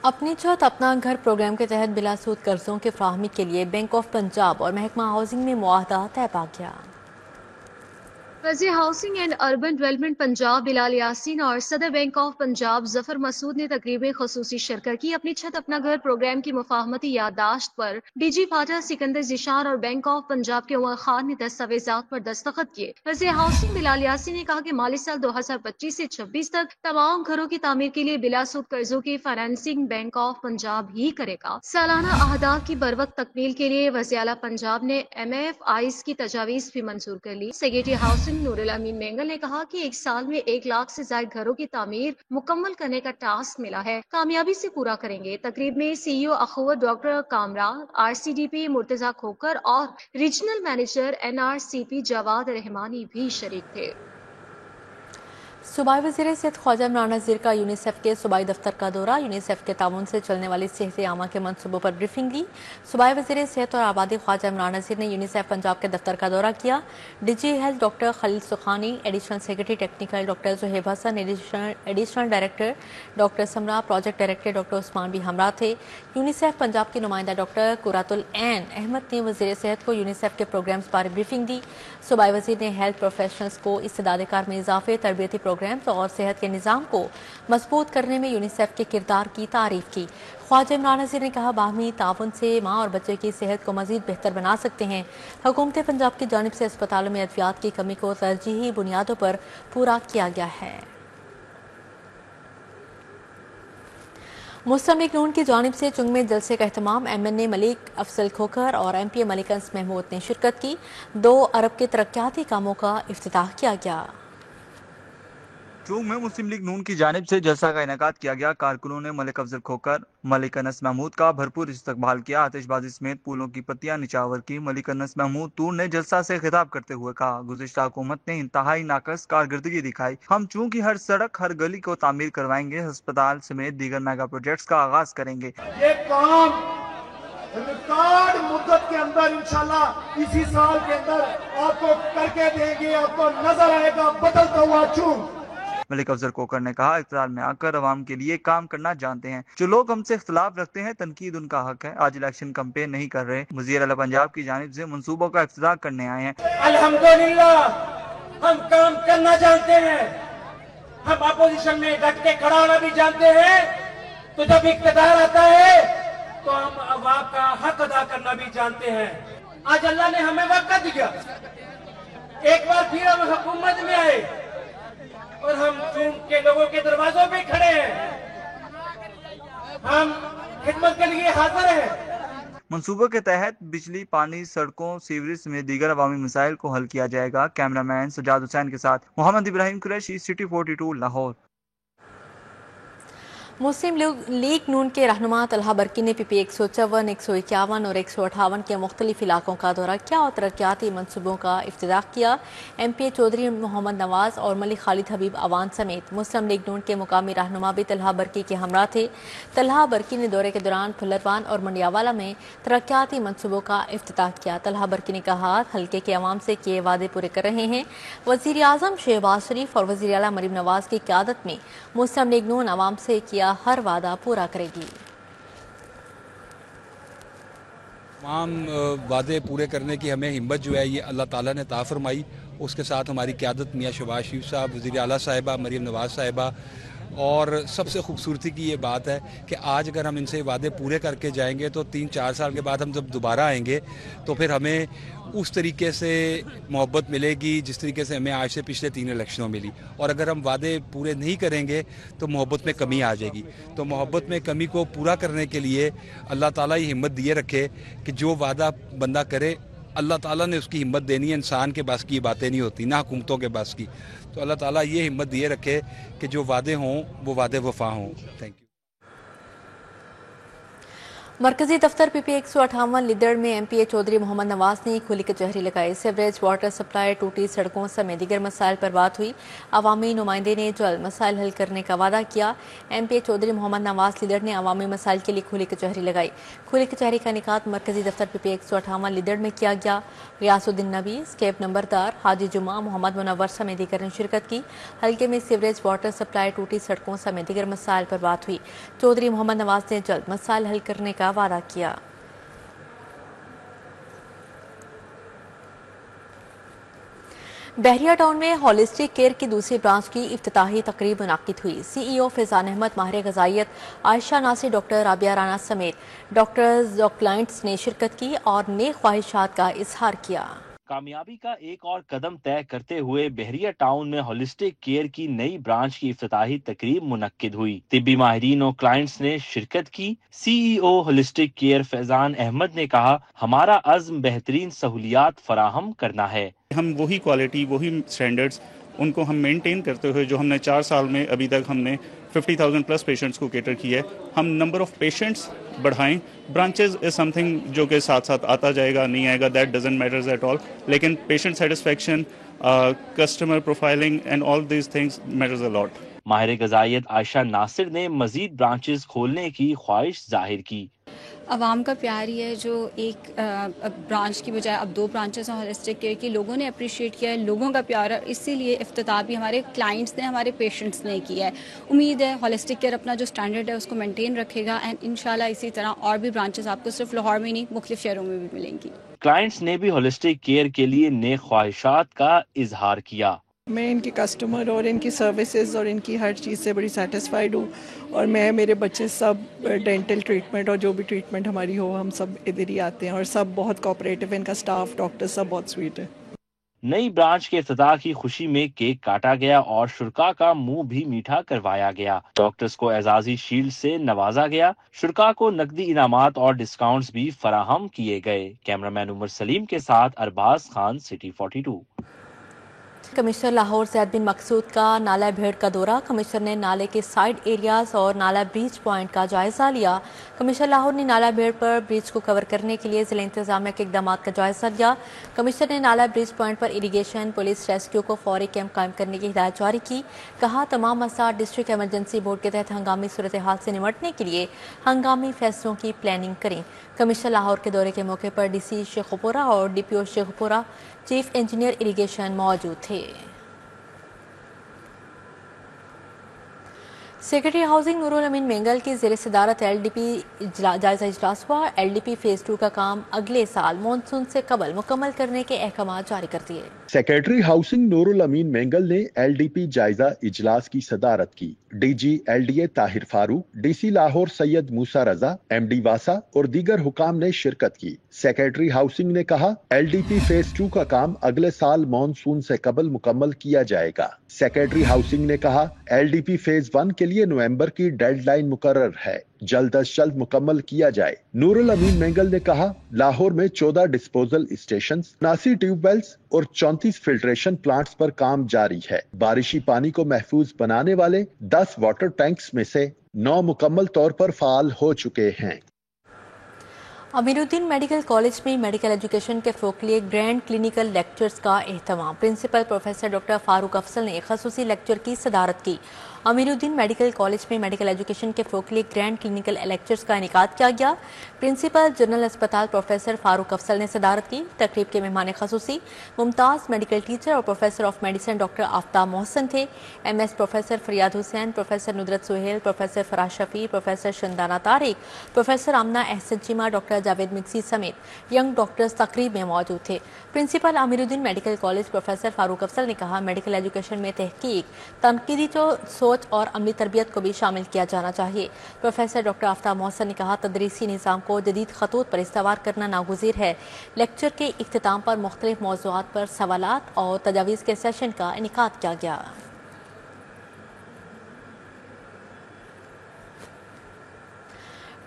अपनी छत अपना घर प्रोग्राम के तहत बिलासूद कर्जों की फराहमी के लिए बैंक ऑफ पंजाब और महकमा हाउसिंग में मुआहदा तय पा गया। वज़ीर housing and urban development Punjab Bilal Yasin और सदर बैंक ऑफ पंजाब जफर मसूद ने तकरीब में खसूसी शिरकत की। अपनी छत अपना घर प्रोग्राम की मुफाहमती याददाश्त पर डीजी फाटा सिकंदर ज़िशान और बैंक ऑफ पंजाब के उमर खान ने दस्तावेजात पर दस्तखत किए। वज़ीर हाउसिंग बिलाल यासीन ने कहा कि माली साल 2025 से 26 तक तमाम घरों की तामीर के लिए बिलासूद कर्जों की फाइनेंसिंग बैंक ऑफ पंजाब ही करेगा। सालाना अहदाफ की बरवक्त तकमील के लिए वज़ीर आला पंजाब ने MFIs की तजावीज़ भी मंजूर कर ली। सेक्रेटरी हाउसिंग नूरुल अमीन मेंगल ने कहा कि एक साल में 1 लाख से ज्यादा घरों की तामीर मुकम्मल करने का टास्क मिला है, कामयाबी से पूरा करेंगे। तकरीब में CEO Akhuwat doctor Kamra, RCDP Murtaza Khokhar और regional manager NRCP Jawad Rahmani भी शरीक थे। सूबाई वज़ीर सेहत ख्वाजा इमरान नज़ीर का यूनिसेफ के सूबाई दफ्तर का दौरा। यूनिसेफ के ताउन से चलने वाली सेहत आमा के मनसूबों पर ब्रीफिंग ली। सूबाई वज़ीर सेहत और आबादी ख्वाजा इमरान नज़ीर ने यूनिसेफ पंजाब के दफ्तर का दौरा किया। DG health doctor Khalil Sukhani, additional secretary technical doctor Zohaib Hassan, additional director doctor Samra, project director doctor Usman भी हमरा थे। यूनिसेफ पंजाब की नुमाइंदा डॉक्टर कुरातुल ऐन अहमद ने वज़ीर सेहत को यूनिसेफ के प्रोग्राम्स पर ब्रीफिंग दी। सूबाई वज़ीर ने हेल्थ प्रोफेशनल्स को इस्तेदाद कार में इजाफे, तरबियती प्रोग्राम्स और सेहत के निज़ाम को मजबूत करने में यूनिसेफ के किरदार की तारीफ की। ख्वाजा इमरान नज़ीर ने कहा, बाहमी ताउन से माँ और बच्चे की सेहत को मजीद बेहतर बना सकते हैं। हुकूमत पंजाब की जानिब से अस्पतालों में अद्वियात की कमी को तरजीही बुनियादों पर पूरा किया गया है। मुस्लिम लीग नून की जानिब से चुंग में जलसे का एहतमाम MNA मलिक अफजल खोखर और MP मलिक अंस महमूद ने शिरकत की। 2 अरब के तरक्याती कामों का इफ्तिताह किया गया। चूंग में मुस्लिम लीग नून की जानिब से जलसा का इनेकाद किया गया। कारकुनों ने मलिक अफजल खोखर, मलिक अनस महमूद का भरपूर इस्तकबाल किया। आतिशबाजी समेत फूलों की पत्तियां निछावर की। मलिक अनस महमूद तूर ने जलसा से खिताब करते हुए कहा, गुज़िश्ता हुकूमत ने इंतहाई नाकस कारकर्दगी दिखाई। हम चूंकि हर सड़क हर गली को तामीर करवाएंगे, अस्पताल समेत दीगर मेगा प्रोजेक्ट्स का आगाज करेंगे। ये काम रिकॉर्ड मुद्दत के अंदर इंशाल्लाह इसी साल के अंदर आपको करके देंगे। आपको नजर आएगा बदलता हुआ चूंग। मलिक अफजल खोखर ने कहा, इख्तियार में आकर अवाम के लिए काम करना जानते हैं। जो लोग हमसे इख्तिलाफ रखते हैं, तनकीद उनका हक है। आज इलेक्शन कैंपेन नहीं कर रहे। वज़ीर आला पंजाब की जानिब से मंसूबों का इफ्तिताह करने आए हैं। अल्हम्दुलिल्लाह हम काम करना जानते हैं। हम अपोजिशन में डट के खड़ा होना भी जानते हैं। तो जब इख्तियार आता है तो हम अवाम का हक अदा करना भी जानते हैं। आज अल्लाह ने हमें वक्त दिया, एक बार फिर हम हुकूमत में आए और हम चूंग के लोगों के दरवाजों पे खड़े हैं। हम खिदमत के लिए हाजिर हैं। मंसूबों के तहत बिजली, पानी, सड़कों, सीवरेज समेत दीगर अवामी मसाइल को हल किया जाएगा। कैमरामैन सजाद हुसैन के साथ मोहम्मद इब्राहिम कुरैशी, सिटी 42 लाहौर। मुस्लिम लीग नून के रहनुमा तलहा बरकी ने PP 154, 151 और 158 के मुख्तलिफ इलाकों का दौरा किया और तरक्याती मनसूबों का इफ्तिताह किया। MP चौधरी मोहम्मद नवाज और मलिक खालिद हबीब अवान समेत मुस्लिम लीग नून के मुकामी रहनुमा भी तलहा बरकी के हमरा थे। तलहा बरकी ने दौरे के दौरान फुलरवान और मंडियावाला में तरक्याती मनसूबों का इफ्तिताह किया। तलहा बरकी ने कहा, हल्के के अवाम से किए वादे पूरे कर रहे हैं। वज़ीर आज़म शहबाज शरीफ और वज़ीर आला मरीम नवाज की क़यादत में मुस्लिम लीग नून अवाम से किया हर वादा पूरा करेगी। तमाम वादे पूरे करने की हमें हिम्मत जो है ये अल्लाह ताला ने अता फरमाई। उसके साथ हमारी क़यादत मियाँ शहबाज शरीफ साहब, वज़ीर आला साहिबा, मरीम नवाज साहिबा, और सबसे खूबसूरती की ये बात है कि आज अगर हम इनसे वादे पूरे करके जाएंगे तो 3-4 साल के बाद हम जब दोबारा आएंगे तो फिर हमें उस तरीके से मोहब्बत मिलेगी जिस तरीके से हमें आज से पिछले 3 इलेक्शनों मिली। और अगर हम वादे पूरे नहीं करेंगे तो मोहब्बत में कमी आ जाएगी। तो मोहब्बत में कमी को पूरा करने के लिए अल्लाह ताला ये हिम्मत दिए रखे कि जो वादा बंदा करे اللہ تعالیٰ نے اس کی ہمت دینی ہے، انسان کے بس کی باتیں نہیں ہوتی، نہ حکومتوں کے بس کی. تو اللہ تعالیٰ یہ ہمت دیے رکھے کہ جو وعدے ہوں وہ وعدے وفا ہوں. Thank you. مرکزی دفتر پی پی 158 لیدڑ میں ایم پی اے چودھری محمد نواز نے کھلی کچہری لگائی. سیوریج واٹر سپلائی ٹوٹی سڑکوں سمیت دیگر مسائل پر بات ہوئی. عوامی نمائندے نے جلد مسائل حل کرنے کا وعدہ کیا. ایم پی اے چودھری محمد نواز لیدڑ نے عوامی مسائل کے لیے کھلی کچہری لگائی. کھلی کچہری کا انعقاد مرکزی دفتر پی پی 158 لیدڑ میں کیا گیا. ریاض الدین نبی، اسکیپ نمبردار حاجی جمعہ، محمد منور سمیت دیگر نے شرکت کی. حلقے میں سیوریج واٹر سپلائی ٹوٹی سڑکوں سمیت دیگر مسائل پر بات ہوئی. چودھری محمد نواز نے جلد مسائل حل کرنے کا وعدہ کیا. بحریہ ٹاؤن میں ہولسٹک کیئر کی دوسری برانچ کی افتتاحی تقریب منعقد ہوئی. سی ای او فیضان احمد، ماہر غذائیت عائشہ ناصر، ڈاکٹر رابعہ رانا سمیت ڈاکٹرز اور کلائنٹس نے شرکت کی اور نیک خواہشات کا اظہار کیا. کامیابی کا ایک اور قدم طے کرتے ہوئے بحریہ ٹاؤن میں ہولسٹک کیئر کی نئی برانچ کی افتتاحی تقریب منعقد ہوئی. طبی ماہرین اور کلائنٹس نے شرکت کی. سی ای او ہولسٹک کیئر فیضان احمد نے کہا، ہمارا عزم بہترین سہولیات فراہم کرنا ہے. ہم وہی کوالٹی، وہی سٹینڈرڈز ان کو ہم مینٹین کرتے ہوئے جو ہم نے 4 سال میں ابھی تک ہم نے 50,000 پلس پیشنٹس کو کیٹر کیا ہے، ہم نمبر آف پیشنٹس بڑھائیں. برانچز از سم تھنگ جو کہ ساتھ ساتھ آتا جائے گا، نہیں آئے گا، that doesn't matters at all. لیکن patient satisfaction, customer profiling and all these things matters a lot. ماہر غذائیت عائشہ ناصر نے مزید برانچز کھولنے کی خواہش ظاہر کی. عوام کا پیار ہی ہے جو ایک برانچ کی بجائے اب 2 برانچز ہیں ہولسٹک کیئر کی. لوگوں نے اپریشیٹ کیا ہے، لوگوں کا پیار ہے، اسی لیے افتتاح بھی ہمارے کلائنٹس نے، ہمارے پیشنٹس نے کیا ہے. امید ہے ہولسٹک کیئر اپنا جو سٹینڈرڈ ہے اس کو مینٹین رکھے گا اینڈ انشاءاللہ اسی طرح اور بھی برانچز آپ کو صرف لاہور میں نہیں مختلف شہروں میں بھی ملیں گی. کلائنٹس نے بھی ہولسٹک کیئر کے لیے نیک خواہشات کا اظہار کیا. میں ان کی کسٹمر اور ان کی سروسز اور ان کی ہر چیز سے بڑی سیٹسفائیڈ ہوں، اور میں، میرے بچے سب ڈینٹل ٹریٹمنٹ اور جو بھی ٹریٹمنٹ ہماری ہو ہم سب ادھر ہی آتے ہیں، اور سب بہت کوآپریٹو، ان کا سٹاف، ڈاکٹر سب بہت سویٹ ہے. نئی برانچ کے افتتاح کی خوشی میں کیک کاٹا گیا اور شرکاء کا منہ بھی میٹھا کروایا گیا. ڈاکٹرز کو اعزازی شیلڈ سے نوازا گیا. شرکاء کو نقدی انعامات اور ڈسکاؤنٹس بھی فراہم کیے گئے. کیمرامین عمر سلیم کے ساتھ ارباز خان، سٹی 42. کمشنر لاہور زید بن مقصود کا نالہ بھیڑ کا دورہ. کمشنر نے نالے کے سائیڈ ایریاز اور نالہ بریچ پوائنٹ کا جائزہ لیا. کمشنر لاہور نے نالہ بھیڑ پر بریچ کو کور کرنے کے لیے ضلع انتظامیہ کے اقدامات کا جائزہ لیا. کمشنر نے نالہ بریچ پوائنٹ پر اریگیشن، پولیس ریسکیو کو فوری کیمپ قائم کرنے کی ہدایت جاری کی. کہا، تمام مساعد ڈسٹرکٹ ایمرجنسی بورڈ کے تحت ہنگامی صورتحال سے نمٹنے کے لیے ہنگامی فیصلوں کی پلاننگ کریں. کمشنر لاہور کے دورے کے موقع پر ڈی سی شیخوپورہ اور ڈی پی او شیخوپورہ، چیف انجینئر اریگیشن موجود تھے. سیکرٹری ہاؤسنگ نور الامین مینگل کی زیر صدارت ایل ڈی پی جائزہ اجلاس ہوا. ایل ڈی پی فیز 2 کا کام اگلے سال مانسون سے قبل مکمل کرنے کے احکامات جاری کر دیے. سیکرٹری ہاؤسنگ نور الامین مینگل نے ایل ڈی پی جائزہ اجلاس کی صدارت کی. D G L D A Tahir Farooq, D C Lahore Syed Musa Raza, M D واسا اور دیگر حکام نے شرکت کی. سیکرٹری ہاؤسنگ نے کہا، ایل ڈی پی فیز 2 کا کام اگلے سال مانسون سے قبل مکمل کیا جائے گا. سیکرٹری ہاؤسنگ نے کہا، ایل ڈی پی فیز 1 کے لیے نومبر کی ڈیڈ لائن مقرر ہے، جلد از جلد مکمل کیا جائے. نور الامین مینگل نے کہا، لاہور میں 14 ڈسپوزل اسٹیشنز، 79 ٹیوب ویلز اور 34 فلٹریشن پلانٹس پر کام جاری ہے. بارشی پانی کو محفوظ بنانے والے 10 واٹر ٹینکس میں سے 9 مکمل طور پر فعال ہو چکے ہیں. امیر الدین میڈیکل کالج میں میڈیکل ایجوکیشن کے فوکلیے گرینڈ کلینیکل لیکچرز کا اہتمام. Principal professor doctor Farooq Afzal نے خصوصی لیکچر کی صدارت کی. امیر الدین میڈیکل کالج میں میڈیکل ایجوکیشن کے فوکلیے گرینڈ کلینیکل لیکچرز کا انعقاد کیا گیا. پرنسپل جنرل اسپتال پروفیسر فاروق افضل نے صدارت کی. تقریب کے مہمان خصوصی ممتاز میڈیکل ٹیچر اور professor of medicine doctor Aftab Mohsin تھے. ایم ایس پروفیسر فریاد حسین، پروفیسر ندرت سہیل، پروفیسر فراز شفیع، پروفیسر شندانہ طارق، پروفیسر آمنہ احسن چیمہ، ڈاکٹر جاوید مکسی سمیت ینگ ڈاکٹرز تقریب میں موجود تھے. پرنسپل امیر Uddin medical college professor Farooq Afzal نے کہا، میڈیکل ایجوکیشن میں تحقیق، تنقیدی سوچ اور عملی تربیت کو بھی شامل کیا جانا چاہیے. پروفیسر ڈاکٹر آفتاب محسن نے کہا، تدریسی نظام کو جدید خطوط پر استوار کرنا ناگزیر ہے. لیکچر کے اختتام پر مختلف موضوعات پر سوالات اور تجاویز کے سیشن کا انعقاد کیا گیا.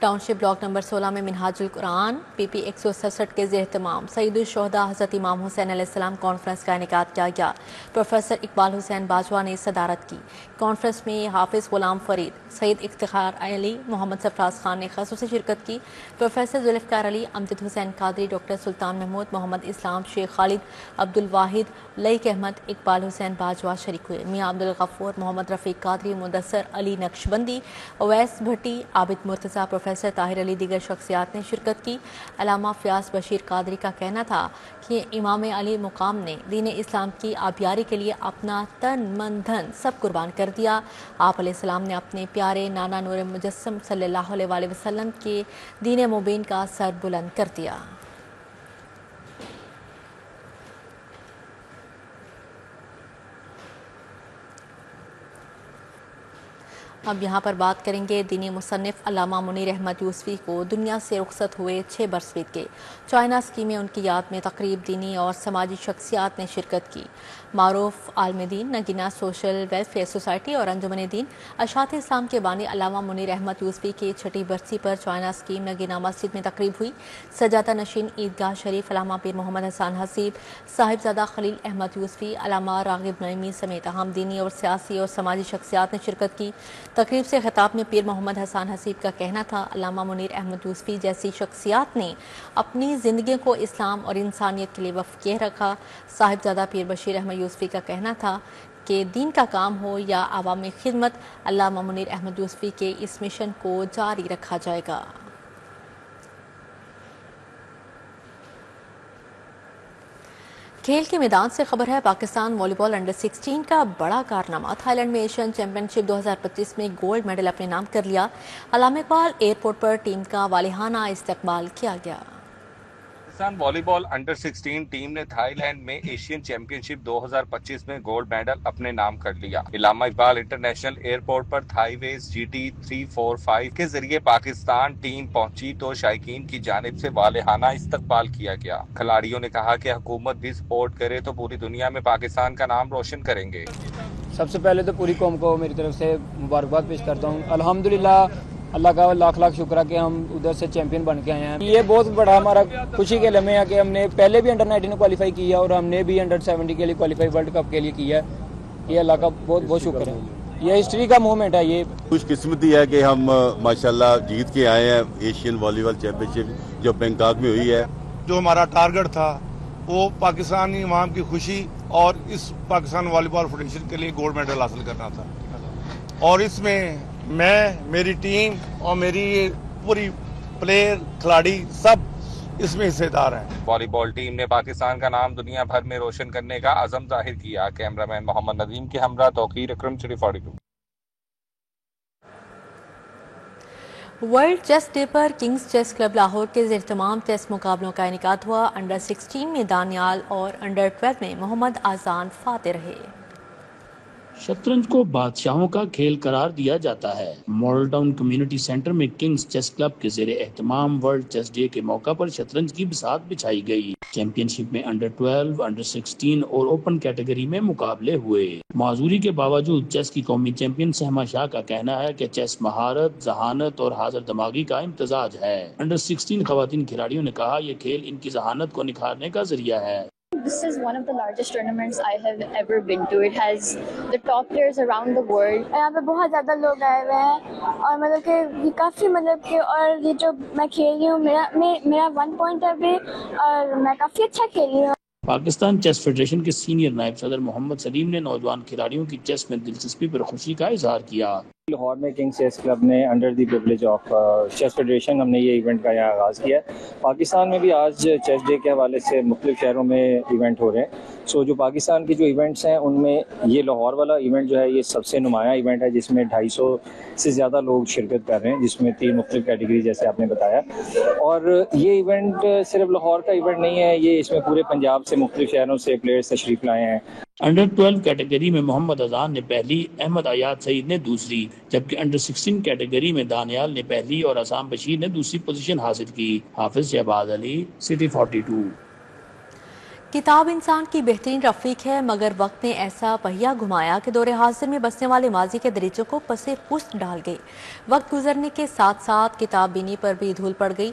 टाउनशिप ब्लॉक नंबर 16 में मिनहाजुल कुरान PP 167 के ज़ेर-ए-तमाम सईदुल शुहदा हज़रत इमाम हुसैन अलैहिस्सलाम कॉन्फ्रेंस का इनेकाद किया गया। प्रोफेसर इकबाल हुसैन बाजवा ने सदारत की। कॉन्फ्रेंस में हाफिज़ गुलाम फरीद, सैयद इफ्तिखार अली, मोहम्मद सरफराज खान ने ख़ुसूसी शिरकत की। प्रोफेसर जुल्फ़िकार अली, अमजद हुसैन कादरी, डॉक्टर सुल्तान महमूद, मोहम्मद इस्लाम, शेख खालिद, अब्दुल वाहिद, लईक अहमद, इकबाल हुसैन बाजवा शरीक हुए। मियाँ अब्दुल गफूर, मोहम्मद रफ़ीक कादरी, मुदस्सर अली नक्शबंदी, अवैस भट्टी, आबिद मुर्तज़ा, प्रोफेसर ताहिर अली, दीगर शख्सियात ने शिरकत की। अलामा फ़याज़ बशीर कादरी का कहना था कि इमाम अली मुकाम ने दीन इस्लाम की आबियारी के लिए अपना तन मन धन सब कुर्बान कर दिया। आप अलैहिस्सलाम ने अपने प्यारे नाना नूर मुजस्सम सल्लल्लाहु अलैहि वसल्लम के दीन मुबीन का सर बुलंद कर दिया। अब यहाँ पर बात करेंगे दीनी मुसन्निफ अल्लामा मुनीर अहमद यूसुफी को दुनिया से रुखसत हुए 6 बरस बीत गए। चाइना स्कीम में उनकी याद में तकरीब दीनी और समाजी शख्सियात ने शिरकत की। मारूफ आलम दीन, नगीना सोशल वेलफेयर सोसाइटी और अंजुमन दीन अशात इस्लाम के बानी अल्लामा मुनीर अहमद यूसुफी की 6ठी बरसी पर चाइना स्कीम नगीना मस्जिद में तकरीब हुई। सजादा नशीन ईदगाह शरीफ अल्लामा पीर मोहम्मद हसन हसीब, साहिबजादा खलील अहमद यूसुफी, अल्लामा रागिब नईमी समेत अहम दीनी और सियासी और समाजी शख्सियात ने शिरकत की। तकरीब से खिताब में पीर मोहम्मद हसन हसीब का कहना था, अल्लामा मुनीर अहमद यूसुफी जैसी शख्सियात ने अपनी ज़िंदगी को इस्लाम और इंसानियत के लिए वक्फ किए रखा। साहिबजादा पीर बशीर अहमद यूसुफी का कहना था कि दीन का काम हो या आवामी खिदमत, अल्लामा मुनीर अहमद यूसुफी के इस मिशन को जारी रखा जाएगा। खेल के मैदान से खबर है, पाकिस्तान वॉलीबॉल अंडर 16 का बड़ा कारनामा। थाईलैंड में एशियन चैंपियनशिप 2025 में गोल्ड मेडल अपने नाम कर लिया। अलामा इकबाल एयरपोर्ट पर टीम का वालिहाना इस्तकबाल किया गया। पाकिस्तान वॉलीबॉल अंडर 16 टीम ने थाईलैंड में एशियन चैंपियनशिप 2025 में गोल्ड मेडल अपने नाम कर लिया। अल्लामा इकबाल इंटरनेशनल एयरपोर्ट पर थाईवेज GT 345 के जरिए पाकिस्तान टीम पहुंची तो शायकीन की जानिब से वालिहाना इस्तकबाल किया गया। खिलाड़ियों ने कहा कि हुकूमत भी सपोर्ट करे तो पूरी दुनिया में पाकिस्तान का नाम रोशन करेंगे। सबसे पहले तो पूरी कौम को मेरी तरफ से मुबारकबाद पेश करता हूँ। अल्हम्दुलिल्लाह, अल्लाह का लाख लाख शुक्र है कि हम उधर से चैंपियन बन के आए हैं। ये बहुत बड़ा हमारा खुशी के लम्हे है कि हमने पहले भी अंडर 19 क्वालिफाई किया और हमने भी अंडर 70 के लिए क्वालिफाई वर्ल्ड कप के लिए किया। ये अल्लाह का बहुत बहुत शुक्र है। ये हिस्ट्री का मोमेंट है। ये खुशकिस्मती है कि हम माशाल्लाह जीत के आए हैं एशियन वॉलीबॉल चैंपियनशिप जो बैंकॉक में हुई है। जो हमारा टारगेट था वो पाकिस्तानी अवाम की खुशी और इस पाकिस्तान वॉलीबॉल फेडरेशन के लिए गोल्ड मेडल हासिल करना था, और इसमें मैं, मेरी टीम और मेरी पूरी प्लेयर खिलाड़ी सब इसमें हिस्सेदार हैं। वॉलीबॉल टीम ने पाकिस्तान का नाम दुनिया भर में रोशन करने का अज़म जाहिर किया। कैमरामैन मोहम्मद नदीम के हमरा तौकीर अकरम, सिटी 42। वर्ल्ड चेस डे पर किंग्स चेस क्लब लाहौर के ज़ेर-ए-तमाम टेस्ट मुकाबलों का इनेकाद हुआ। अंडर 16 में दानियाल और अंडर 12 में मोहम्मद आज़ान फाते रहे। शतरंज को बादशाहों का खेल करार दिया जाता है। मॉडल टाउन कम्युनिटी सेंटर में किंग्स चेस क्लब के ज़ेरे एहतमाम वर्ल्ड चेस डे के मौका पर शतरंज की बिसात बिछाई गई। चैंपियनशिप में अंडर 12, अंडर 16 और ओपन कैटेगरी में मुकाबले हुए। माजूरी के बावजूद चेस की कौमी चैंपियन सहमा शाह का कहना है कि चेस महारत, जहानत और हाजिर दिमागी का इम्तजाज है। अंडर 16 खवातीन खिलाड़ियों ने कहा, यह खेल इनकी जहानत को निखारने का जरिया है। This is one of the largest tournaments I have ever been to. It has the top players around the world. यहाँ पे बहुत ज़्यादा लोग आए हुए हैं और मतलब कि ये काफ़ी मतलब कि और ये जो मैं खेल रही हूँ मेरा 1 पॉइंट है अभी और मैं काफ़ी अच्छा खेल रही हूँ। पाकिस्तान चेस फेडरेशन के सीनियर नायब सदर मोहम्मद सलीम ने नौजवान खिलाड़ियों की चेस में दिलचस्पी पर खुशी का इजहार किया। लाहौर में किंग्स चेस क्लब ने under the privilege of chess federation हमने ये इवेंट का यहाँ आगाज़ किया। पाकिस्तान में भी आज चेस डे के हवाले से मुख्तलिफ शहरों में इवेंट हो रहे हैं। सो जो पाकिस्तान की जो इवेंट्स हैं उनमें ये लाहौर वाला इवेंट जो है ये सबसे नुमाया इवेंट है, जिसमें 250 से ज़्यादा लोग शिरकत कर रहे हैं, जिसमें 3 मुख्तलिफ कैटेगरी जैसे आपने बताया। और ये इवेंट सिर्फ लाहौर का इवेंट नहीं है, ये इसमें पूरे पंजाब से मुख्तलिफ शहरों से प्लेयर्स तशरीफ लाए हैं। अंडर 12 कैटेगरी में मोहम्मद अजान ने पहली, अहमद आयाद सईद ने दूसरी, जबकि अंडर 16 कैटेगरी में दानियाल ने पहली और असाम बशीर ने दूसरी पोजीशन हासिल की। हाफिज शहबाज अली, सिटी 42। کتاب انسان کی بہترین رفیق ہے، مگر وقت نے ایسا پہیا گھمایا کہ دور حاضر میں بسنے والے ماضی کے دریچوں کو پسے پشت ڈال گئی۔ وقت گزرنے کے ساتھ ساتھ کتاب بینی پر بھی دھول پڑ گئی۔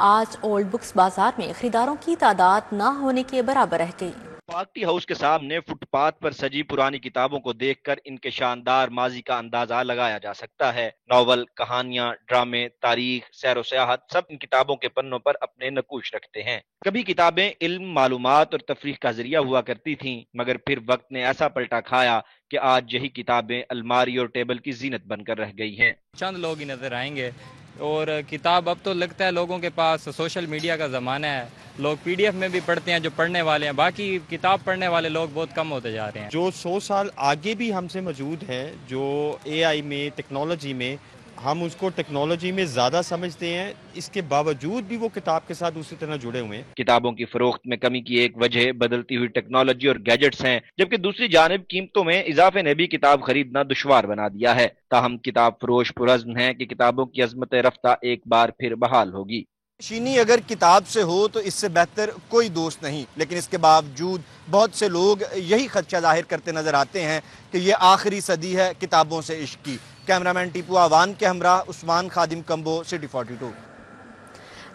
آج اولڈ بکس بازار میں خریداروں کی تعداد نہ ہونے کے برابر رہ گئی۔ پارٹی ہاؤس کے سامنے فٹ پاتھ پر سجی پرانی کتابوں کو دیکھ کر ان کے شاندار ماضی کا اندازہ لگایا جا سکتا ہے۔ ناول، کہانیاں، ڈرامے، تاریخ، سیر و سیاحت سب ان کتابوں کے پنوں پر اپنے نقوش رکھتے ہیں۔ کبھی کتابیں علم، معلومات اور تفریح کا ذریعہ ہوا کرتی تھیں، مگر پھر وقت نے ایسا پلٹا کھایا کہ آج یہی کتابیں الماری اور ٹیبل کی زینت بن کر رہ گئی ہیں۔ چند لوگ ہی نظر آئیں گے، اور کتاب اب تو لگتا ہے لوگوں کے پاس سوشل میڈیا کا زمانہ ہے، لوگ پی ڈی ایف میں بھی پڑھتے ہیں جو پڑھنے والے ہیں، باقی کتاب پڑھنے والے لوگ بہت کم ہوتے جا رہے ہیں۔ جو 100 سال آگے بھی ہم سے موجود ہیں، جو اے آئی میں، ٹیکنالوجی میں، ہم اس کو ٹیکنالوجی میں زیادہ سمجھتے ہیں، اس کے باوجود بھی وہ کتاب کے ساتھ اسی طرح جڑے ہوئے ہیں۔ کتابوں کی فروخت میں کمی کی ایک وجہ بدلتی ہوئی ٹیکنالوجی اور گیجٹس ہیں، جبکہ دوسری جانب قیمتوں میں اضافے نے بھی کتاب خریدنا دشوار بنا دیا ہے۔ تاہم کتاب فروش پرعزم ہیں کہ کتابوں کی عظمت رفتہ ایک بار پھر بحال ہوگی۔ شینی اگر کتاب سے ہو تو اس سے بہتر کوئی دوست نہیں، لیکن اس کے باوجود بہت سے لوگ یہی خدشہ ظاہر کرتے نظر آتے ہیں کہ یہ آخری صدی ہے کتابوں سے عشق کی۔ کیمرامین ٹیپو آوان کے ہمراہ عثمان خادم کمبو، سٹی 42۔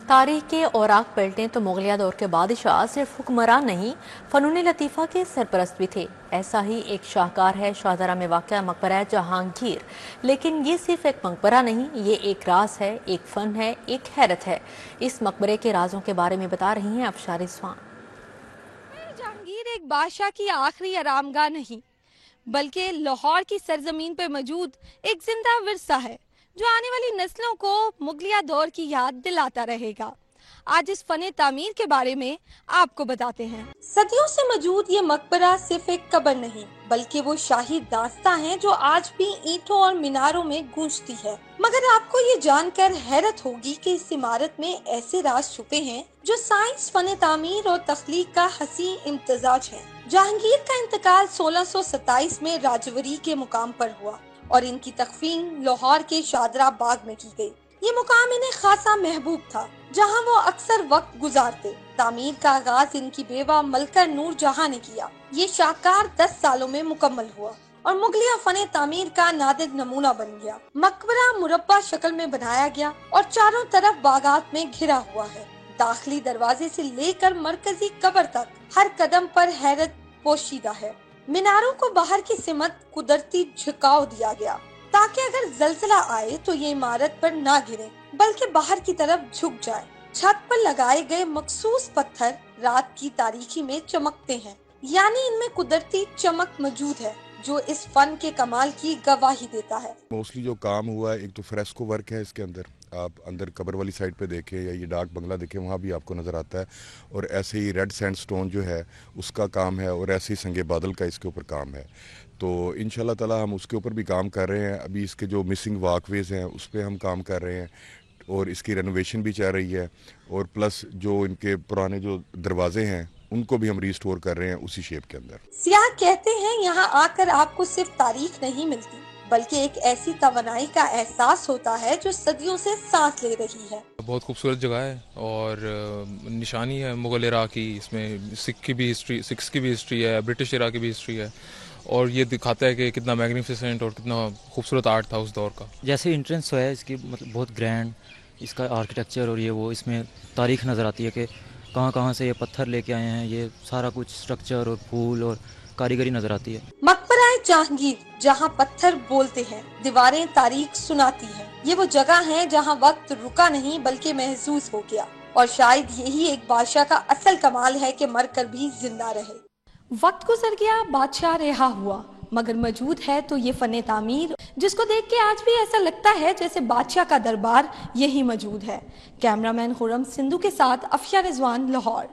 تاریخ کے اوراق پلٹیں تو مغلیہ دور کے بادشاہ صرف حکمران نہیں، فنون لطیفہ کے سرپرست بھی تھے۔ ایسا ہی ایک شاہکار ہے شاہدرہ میں واقع مقبرہ جہانگیر، لیکن یہ صرف ایک مقبرہ نہیں، یہ ایک راز ہے، ایک فن ہے، ایک حیرت ہے۔ اس مقبرے کے رازوں کے بارے میں بتا رہی ہیں افشار رضوان۔ جہانگیر ایک بادشاہ کی آخری آرامگاہ نہیں، بلکہ لاہور کی سرزمین پر موجود ایک زندہ ورثہ ہے جو آنے والی نسلوں کو مغلیہ دور کی یاد دلاتا رہے گا۔ آج اس فن تعمیر کے بارے میں آپ کو بتاتے ہیں۔ صدیوں سے موجود یہ مقبرہ صرف ایک قبر نہیں، بلکہ وہ شاہی داستاں ہیں جو آج بھی اینٹوں اور میناروں میں گونجتی ہے۔ مگر آپ کو یہ جان کر حیرت ہوگی کہ اس عمارت میں ایسے راز چھپے ہیں جو سائنس، فن تعمیر اور تخلیق کا حسین امتزاج ہے۔ جہانگیر کا انتقال 1627 میں راجوری کے مقام پر ہوا اور ان کی تدفین لاہور کے شاہدرہ باغ میں کی گئی۔ یہ مقام انہیں خاصا محبوب تھا، جہاں وہ اکثر وقت گزارتے۔ تعمیر کا آغاز ان کی بیوہ ملکہ نور جہاں نے کیا۔ یہ شاہکار 10 سالوں میں مکمل ہوا اور مغلیہ فن تعمیر کا نادر نمونہ بن گیا۔ مقبرہ مربع شکل میں بنایا گیا اور چاروں طرف باغات میں گھرا ہوا ہے۔ داخلی دروازے سے لے کر مرکزی قبر تک ہر قدم پر حیرت پوشیدہ ہے۔ میناروں کو باہر کی سمت قدرتی جھکاؤ دیا گیا تاکہ اگر زلزلہ آئے تو یہ عمارت پر نہ گرے بلکہ باہر کی طرف جھک جائے۔ چھت پر لگائے گئے مخصوص پتھر رات کی تاریکی میں چمکتے ہیں، یعنی ان میں قدرتی چمک موجود ہے جو اس فن کے کمال کی گواہی دیتا ہے۔ موسٹلی جو کام ہوا ہے، ایک تو فریسکو ورک ہے، اس کے اندر آپ اندر قبر والی سائڈ پہ دیکھیں یا یہ ڈاک بنگلہ دیکھیں، وہاں بھی آپ کو نظر آتا ہے، اور ایسے ہی ریڈ سینڈ سٹون جو ہے اس کا کام ہے، اور ایسے ہی سنگ بادل کا اس کے اوپر کام ہے۔ تو انشاءاللہ تعالی ہم اس کے اوپر بھی کام کر رہے ہیں۔ ابھی اس کے جو مسنگ واک ویز ہیں اس پہ ہم کام کر رہے ہیں، اور اس کی رینوویشن بھی چل رہی ہے، اور پلس جو ان کے پرانے جو دروازے ہیں ان کو بھی ہم ریسٹور کر رہے ہیں اسی شیپ کے اندر۔ سیاح کہتے ہیں یہاں آ کر آپ کو صرف تاریخ نہیں ملتی بلکہ ایک ایسی توانائی کا احساس ہوتا ہے جو صدیوں سے سانس لے رہی ہے۔ بہت خوبصورت جگہ ہے اور نشانی ہے مغل ایرا کی، اس میں سکھ کی بھی ہسٹری ہے، برٹش ایرا کی بھی ہسٹری ہے، اور یہ دکھاتا ہے کہ کتنا میگنیفیسنٹ اور کتنا خوبصورت آرٹ تھا اس دور کا۔ جیسے انٹرنس ہے اس کی، مطلب بہت گرینڈ اس کا آرکیٹیکچر، اور یہ وہ اس میں تاریخ نظر آتی ہے کہ کہاں کہاں سے یہ پتھر لے کے آئے ہیں، یہ سارا کچھ سٹرکچر اور پھول اور کاریگری نظر آتی ہے۔ مقبرہ جہانگیر جہاں پتھر بولتے ہیں، دیواریں تاریخ سناتی ہیں، یہ وہ جگہ ہے جہاں وقت رکا نہیں بلکہ محسوس ہو گیا، اور شاید یہی ایک بادشاہ کا اصل کمال ہے کہ مر کر بھی زندہ رہے۔ وقت گزر گیا، بادشاہ رہا ہوا، مگر موجود ہے تو یہ فن تعمیر جس کو دیکھ کے آج بھی ایسا لگتا ہے جیسے بادشاہ کا دربار یہی موجود ہے۔ کیمرامین خرم سندھو کے ساتھ افشار رضوان، لاہور۔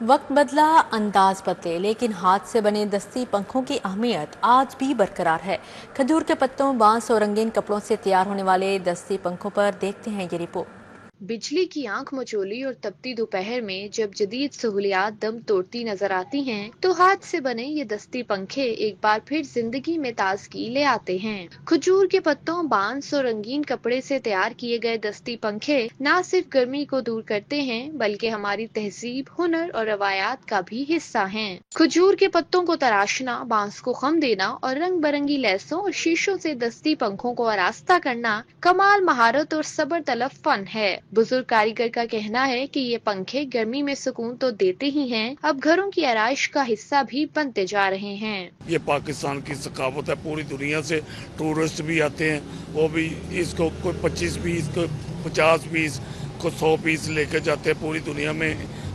وقت بدلا، انداز بدلے، لیکن ہاتھ سے بنے دستی پنکھوں کی اہمیت آج بھی برقرار ہے۔ کھجور کے پتوں، بانس اور رنگین کپڑوں سے تیار ہونے والے دستی پنکھوں پر دیکھتے ہیں یہ رپورٹ۔ बिजली की आंख मचोली और तपती दोपहर में जब जदीद सहूलियात दम तोड़ती नजर आती हैं, तो हाथ से बने ये दस्ती पंखे एक बार फिर जिंदगी में ताजगी ले आते हैं। खजूर के पत्तों, बांस और रंगीन कपड़े से तैयार किए गए दस्ती पंखे न सिर्फ गर्मी को दूर करते हैं, बल्कि हमारी तहजीब, हुनर और रवायात का भी हिस्सा हैं। खजूर के पत्तों को तराशना, बांस को खम देना और रंग बिरंगी लैसों और शीशों से दस्ती पंखों को आरास्ता करना कमाल महारत और सब्र तलब फन है। बुजुर्ग कारीगर का कहना है कि ये पंखे गर्मी में सुकून तो देते ही हैं, अब घरों की आराइश का हिस्सा भी बनते जा रहे हैं। ये पाकिस्तान की सकाफत है, पूरी दुनिया से टूरिस्ट भी आते हैं, वो भी इसको कोई 25 पीस, कोई 50 पीस, कोई 100 पीस लेकर जाते हैं पूरी दुनिया में।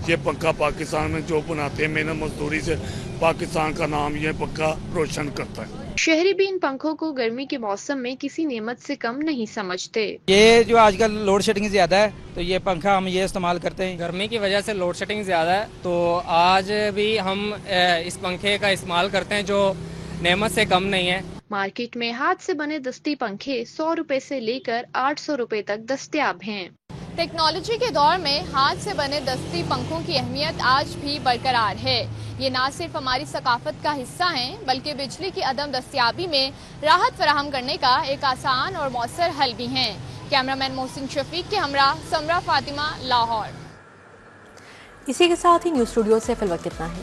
ये पंखा पाकिस्तान में जो बनाते हैं मेहनत मजदूरी से, पाकिस्तान का नाम ये पंखा रोशन करता है। शहरी भी इन पंखों को गर्मी के मौसम में किसी नेमत से कम नहीं समझते। ये जो आजकल लोड शेडिंग ज्यादा है, तो ये पंखा हम ये इस्तेमाल करते हैं। गर्मी की वजह से लोड शेडिंग ज्यादा है, तो आज भी हम इस पंखे का इस्तेमाल करते हैं जो नेमत से कम नहीं है। मार्केट में हाथ से बने दस्ती पंखे 100 रुपए से लेकर 800 रुपए तक दस्तयाब हैं। टेक्नोलॉजी के दौर में हाथ से बने दस्ती पंखों की अहमियत आज भी बरकरार है। ये न सिर्फ हमारी सकाफत का हिस्सा हैं, बल्कि बिजली की अदम दस्तयाबी में राहत फराहम करने का एक आसान और मौसर हल भी हैं। कैमरामैन मोहसिन शफीक के हमरा समरा फातिमा, लाहौर। इसी के साथ ही न्यूज़ स्टूडियो से फिलहाल इतना है।